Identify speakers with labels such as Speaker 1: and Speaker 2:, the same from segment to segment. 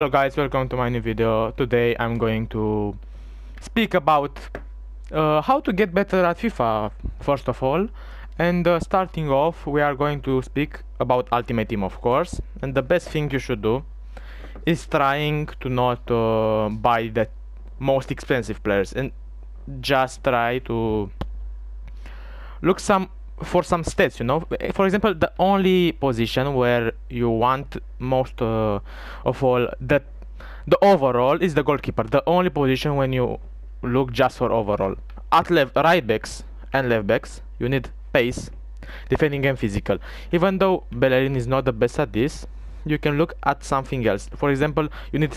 Speaker 1: Hello guys, welcome to my new video. Today I'm going to speak about how to get better at FIFA first of all. And starting off, we are going to speak about Ultimate Team, of course. And the best thing you should do is trying to not buy the most expensive players and just try to look for some stats, for example, the only position where you want most of all the overall is the goalkeeper. The only position when you look just for overall. At right backs and left backs you need pace, defending and physical. Even though Bellerin is not the best at this, you can look at something else. For example, you need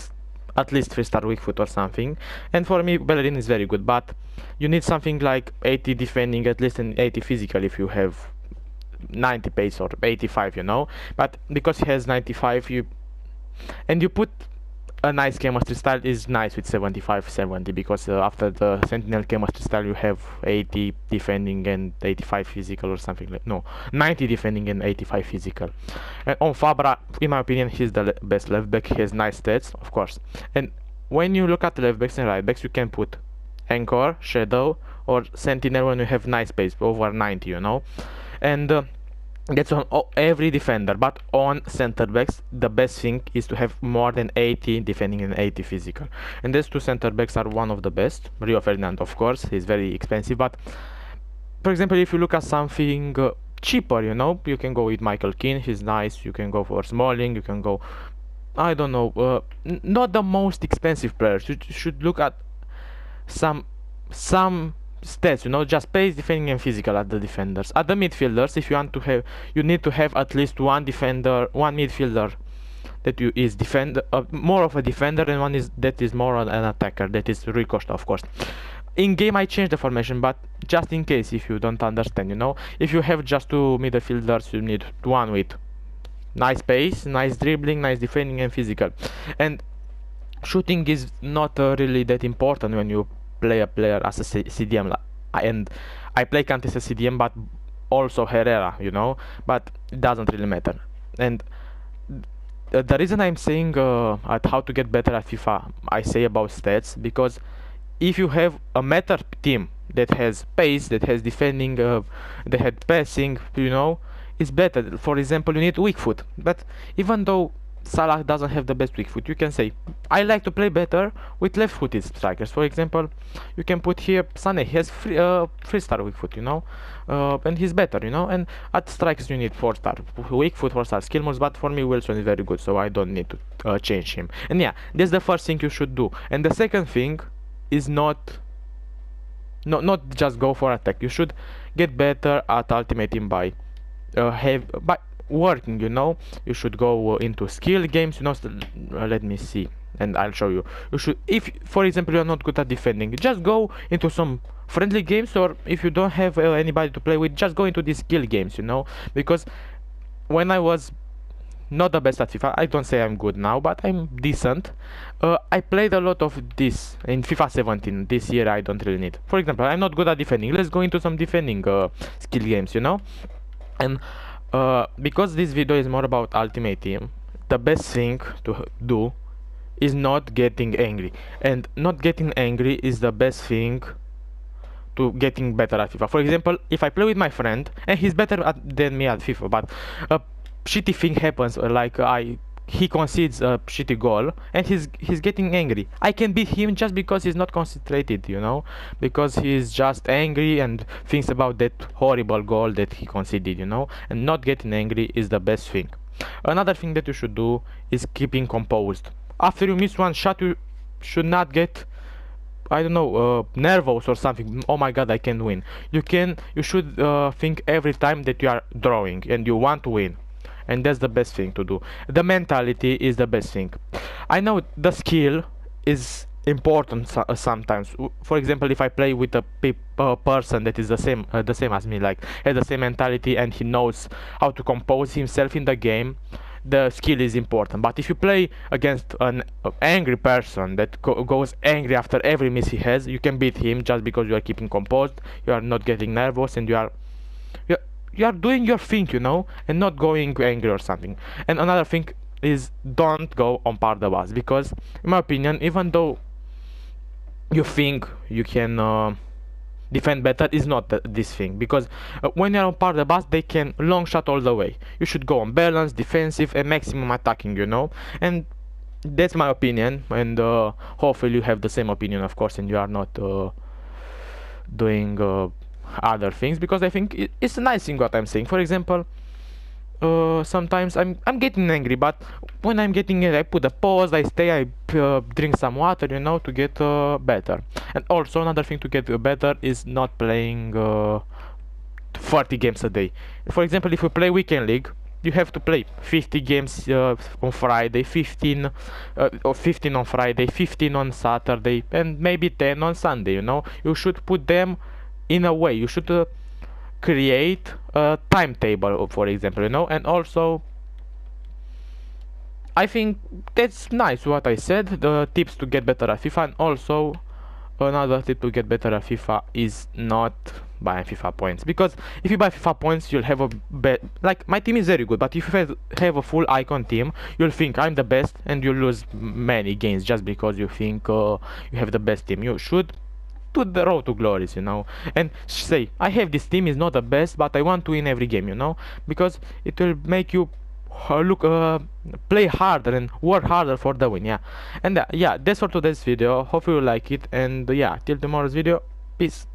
Speaker 1: at least 3-star weak foot or something, and for me Bellerin is very good, but you need something like 80 defending at least and 80 physical if you have 90 pace or 85, but because he has 95, you put a nice chemistry style is nice with 75-70, because after the sentinel chemistry style you have 80 defending and 85 physical or something like, no, 90 defending and 85 physical. And on Fabra, in my opinion, he's the best left back. He has nice stats, of course. And when you look at left backs and right backs, you can put anchor, shadow, or sentinel when you have nice pace over 90, and that's on every defender. But on center backs, the best thing is to have more than 80 defending and 80 physical, and these two center backs are one of the best. Rio Ferdinand, of course, he's very expensive, but for example, if you look at something cheaper, you can go with Michael Keane. He's nice. You can go for Smalling. You can go, I don't know, not the most expensive players. You should look at some stats, just pace, defending and physical at the defenders. At the midfielders, if you want to have, you need to have at least one defender, one midfielder that is more of a defender, and one that is more an attacker, that is Rui Costa, of course. In game I changed the formation, but just in case if you don't understand, if you have just two midfielders, you need one with nice pace, nice dribbling, nice defending and physical. And shooting is not really that important when you play a player as a CDM, and I play Kante as a CDM, but also Herrera, but it doesn't really matter. And the reason I'm saying at how to get better at FIFA, I say about stats, because if you have a meta team that has pace, that has defending, that has passing, it's better. For example, you need weak foot, but even though Salah doesn't have the best weak foot, you can say I like to play better with left-footed strikers. For example, you can put here Sané. He has 3-star weak foot, and he's better, and at strikers you need 4-star weak foot, 4-star skill moves, but for me Wilson is very good, so I don't need to change him. And yeah, that's the first thing you should do. And the second thing is not just go for attack. You should get better at Ultimate Team by working, you should go into skill games, let me see and I'll show you. You should, if for example you're not good at defending, just go into some friendly games, or if you don't have anybody to play with, just go into these skill games, because when I was not the best at FIFA, I don't say I'm good now, but I'm decent. I played a lot of this in FIFA 17. This year I don't really need. For example, I'm not good at defending. Let's go into some defending skill games, and because this video is more about Ultimate Team, the best thing to do is not getting angry. And not getting angry is the best thing to getting better at FIFA. For example, if I play with my friend and he's better than me at FIFA, but a shitty thing happens, like he concedes a shitty goal and he's getting angry, I can beat him just because he's not concentrated, because he's just angry and thinks about that horrible goal that he conceded, and not getting angry is the best thing. Another thing that you should do is keeping composed. After you miss one shot, you should not get, I don't know, nervous or something. Oh my god, I can't win. You should think every time that you are drawing and you want to win, and that's the best thing to do. The mentality is the best thing. I know the skill is important sometimes. For example, if I play with a person that is the same as me, like has the same mentality and he knows how to compose himself in the game, the skill is important. But if you play against an angry person that goes angry after every miss he has, you can beat him just because you are keeping composed, you are not getting nervous, and you are doing your thing, and not going angry or something. And another thing, is don't go on par the bus, because in my opinion, even though you think you can defend better, is not this thing, because when you're on par the bus they can long shot all the way. You should go on balance, defensive, and maximum attacking, you know. And that's my opinion, and hopefully you have the same opinion, of course, and you are not doing other things, because I think it's a nice thing what I'm saying. For example, sometimes I'm getting angry, but when I'm getting angry, I put a pause, I stay, I drink some water, you know, to get better. And also another thing to get better is not playing 40 games a day. For example, if you play weekend league, you have to play 50 games on Friday, 15 or 15 on Friday, 15 on Saturday, and maybe 10 on Sunday, you know. You should put them in a way. You should create a timetable, for example, you know. And also I think that's nice what I said, the tips to get better at FIFA. And also another tip to get better at FIFA is not buying FIFA points, because if you buy FIFA points you'll have a like my team is very good, but if you have a full icon team you'll think I'm the best, and you'll lose many games just because you think you have the best team. You should to the road to glories, you know, and say I have this team, is not the best, but I want to win every game, you know, because it will make you play harder and work harder for the win. Yeah. And yeah, that's for today's video. Hope you like it, and yeah, till tomorrow's video, peace.